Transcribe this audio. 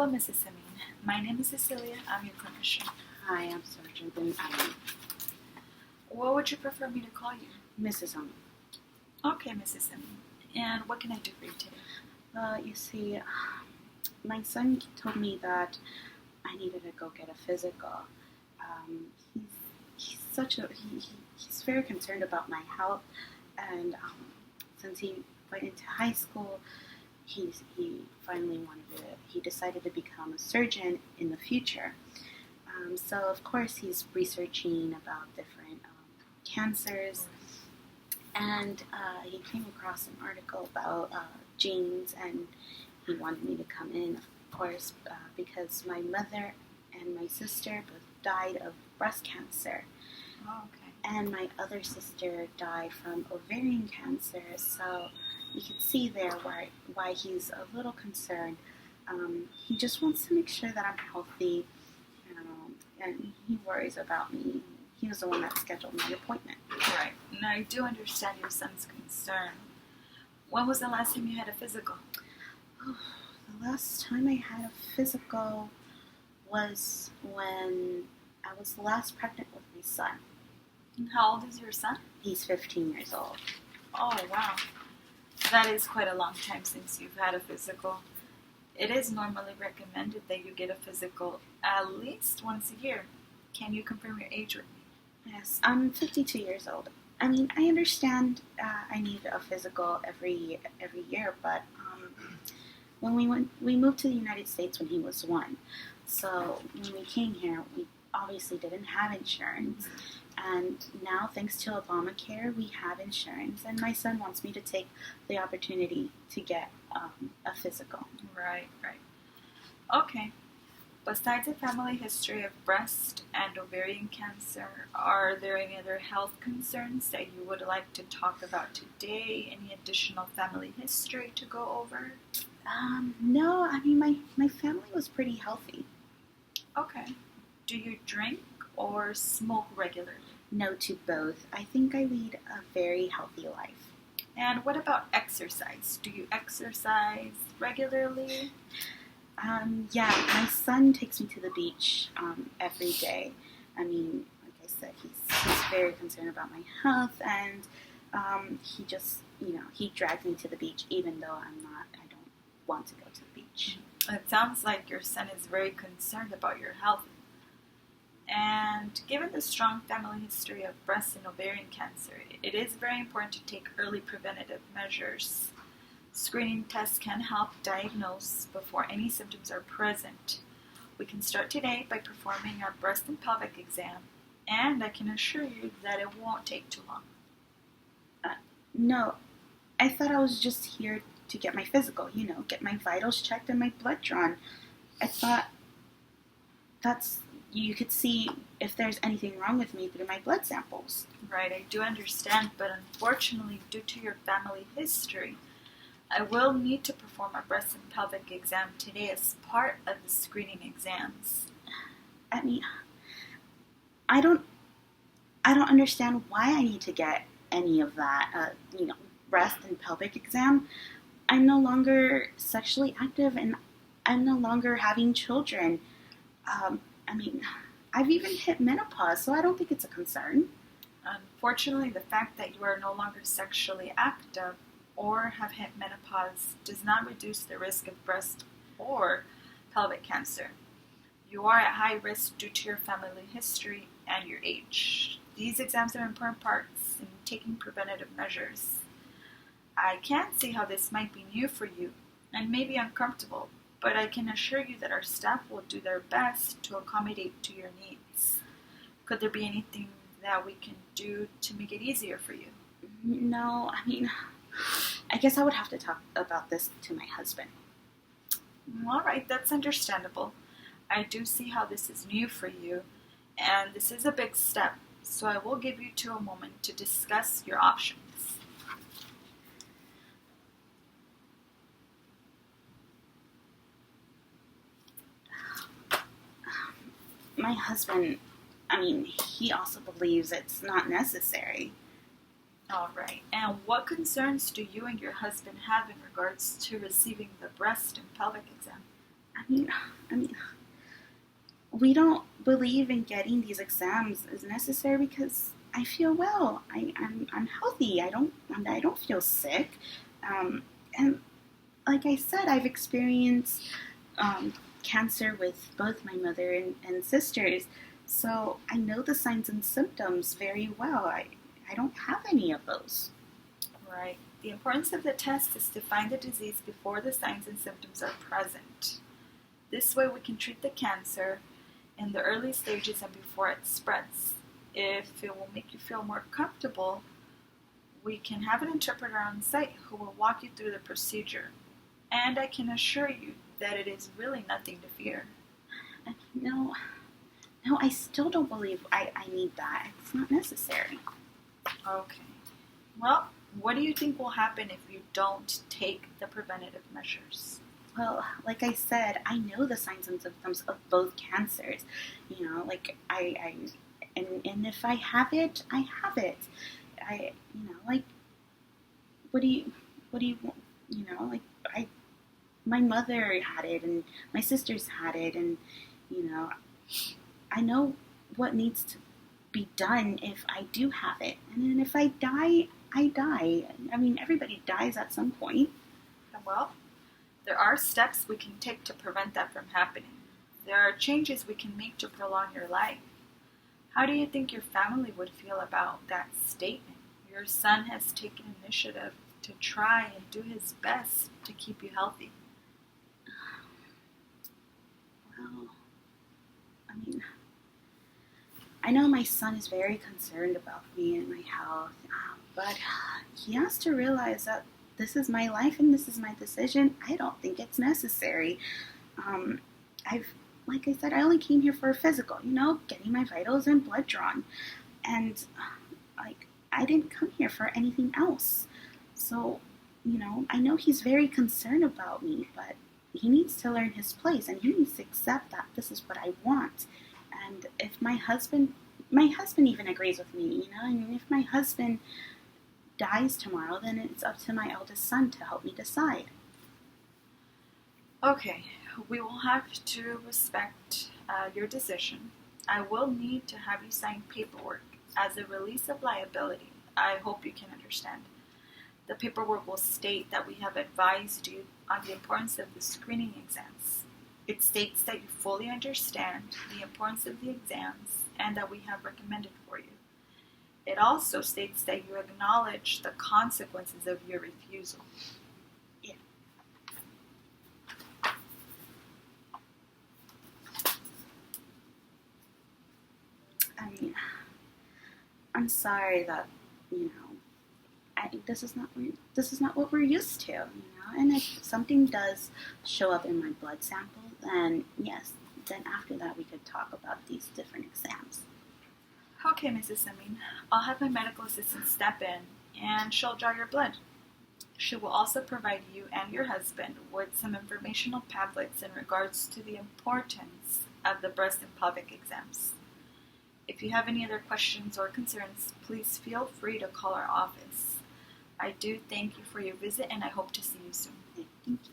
Hello, Mrs. Amin. My name is Cecilia. I'm your clinician. Hi, I'm Sergeant Amin. What would you prefer me to call you? Mrs. Amin. Okay, Mrs. Amin. And what can I do for you today? You see, my son told me that I needed to go get a physical. He's very concerned about my health, and since he went into high school, he decided to become a surgeon in the future. So of course he's researching about different cancers, and he came across an article about genes, and he wanted me to come in, of course, because my mother and my sister both died of breast cancer. Oh, okay. And my other sister died from ovarian cancer, so you can see there why he's a little concerned. He just wants to make sure that I'm healthy, and he worries about me. He was the one that scheduled my appointment. Right. Now, I do understand your son's concern. When was the last time you had a physical? Oh, the last time I had a physical was when I was last pregnant with my son. And how old is your son? He's 15 years old. Oh, wow. That is quite a long time since you've had a physical. It is normally recommended that you get a physical at least once a year. Can you confirm your age with me? Yes, I'm 52 years old. I mean, I understand I need a physical every year, but when we moved to the United States when he was 1. So when we came here, we obviously didn't have insurance. And now, thanks to Obamacare, we have insurance, and my son wants me to take the opportunity to get a physical. Right. Okay. Besides a family history of breast and ovarian cancer, are there any other health concerns that you would like to talk about today? Any additional family history to go over? No, I mean, my family was pretty healthy. Okay. Do you drink or smoke regularly? No to both. I think I lead a very healthy life. And what about exercise? Do you exercise regularly? Yeah, my son takes me to the beach every day. I mean, like I said, he's very concerned about my health, and he just, he drags me to the beach even though I don't want to go to the beach. It sounds like your son is very concerned about your health. And given the strong family history of breast and ovarian cancer, it is very important to take early preventative measures. Screening tests can help diagnose before any symptoms are present. We can start today by performing our breast and pelvic exam, and I can assure you that it won't take too long. No, I thought I was just here to get my physical, get my vitals checked and my blood drawn. I thought you could see if there's anything wrong with me through my blood samples. Right, I do understand, but unfortunately, due to your family history, I will need to perform a breast and pelvic exam today as part of the screening exams. I mean, I don't understand why I need to get any of that, breast and pelvic exam. I'm no longer sexually active, and I'm no longer having children. I mean, I've even hit menopause, so I don't think it's a concern. Unfortunately, the fact that you are no longer sexually active or have hit menopause does not reduce the risk of breast or pelvic cancer. You are at high risk due to your family history and your age. These exams are important parts in taking preventative measures. I can see how this might be new for you and may be uncomfortable, but I can assure you that our staff will do their best to accommodate to your needs. Could there be anything that we can do to make it easier for you? No, I mean, I guess I would have to talk about this to my husband. All right, that's understandable. I do see how this is new for you, and this is a big step, so I will give you a moment to discuss your options. My husband, he also believes it's not necessary. All right. And what concerns do you and your husband have in regards to receiving the breast and pelvic exam? I mean, I mean, we don't believe in getting these exams is necessary because I feel well. I'm healthy. I don't feel sick. And like I said, I've experienced cancer with both my mother and sisters, so I know the signs and symptoms very well. I don't have any of those. Right. The importance of the test is to find the disease before the signs and symptoms are present. This way we can treat the cancer in the early stages and before it spreads. If it will make you feel more comfortable, we can have an interpreter on site who will walk you through the procedure. And I can assure you that it is really nothing to fear. No, no, I still don't believe I need that. It's not necessary. Okay. Well, what do you think will happen if you don't take the preventative measures? Well, like I said, I know the signs and symptoms of both cancers. Like and if I have it, I have it. Like, what do you, like, my mother had it, and my sisters had it, and, you know, I know what needs to be done if I do have it. And then if I die, I die. I mean, everybody dies at some point. Well, there are steps we can take to prevent that from happening. There are changes we can make to prolong your life. How do you think your family would feel about that statement? Your son has taken initiative to try and do his best to keep you healthy. Well, I mean, I know my son is very concerned about me and my health, but he has to realize that this is my life and this is my decision. I don't think it's necessary. Like I said, I only came here for a physical, getting my vitals and blood drawn. And, I didn't come here for anything else. So, I know he's very concerned about me, but he needs to learn his place and he needs to accept that this is what I want. And if my husband even agrees with me, and if my husband dies tomorrow, then it's up to my eldest son to help me decide. Okay, we will have to respect your decision. I will need to have you sign paperwork as a release of liability. I hope you can understand. The paperwork will state that we have advised you on the importance of the screening exams. It states that you fully understand the importance of the exams and that we have recommended for you. It also states that you acknowledge the consequences of your refusal. Yeah. I mean, I'm sorry that, this is not what we're used to, And if something does show up in my blood sample, then yes, then after that we could talk about these different exams. Okay, Mrs. Amin. I'll have my medical assistant step in and she'll draw your blood. She will also provide you and your husband with some informational pamphlets in regards to the importance of the breast and pelvic exams. If you have any other questions or concerns, please feel free to call our office. I do thank you for your visit and I hope to see you soon. Thank you.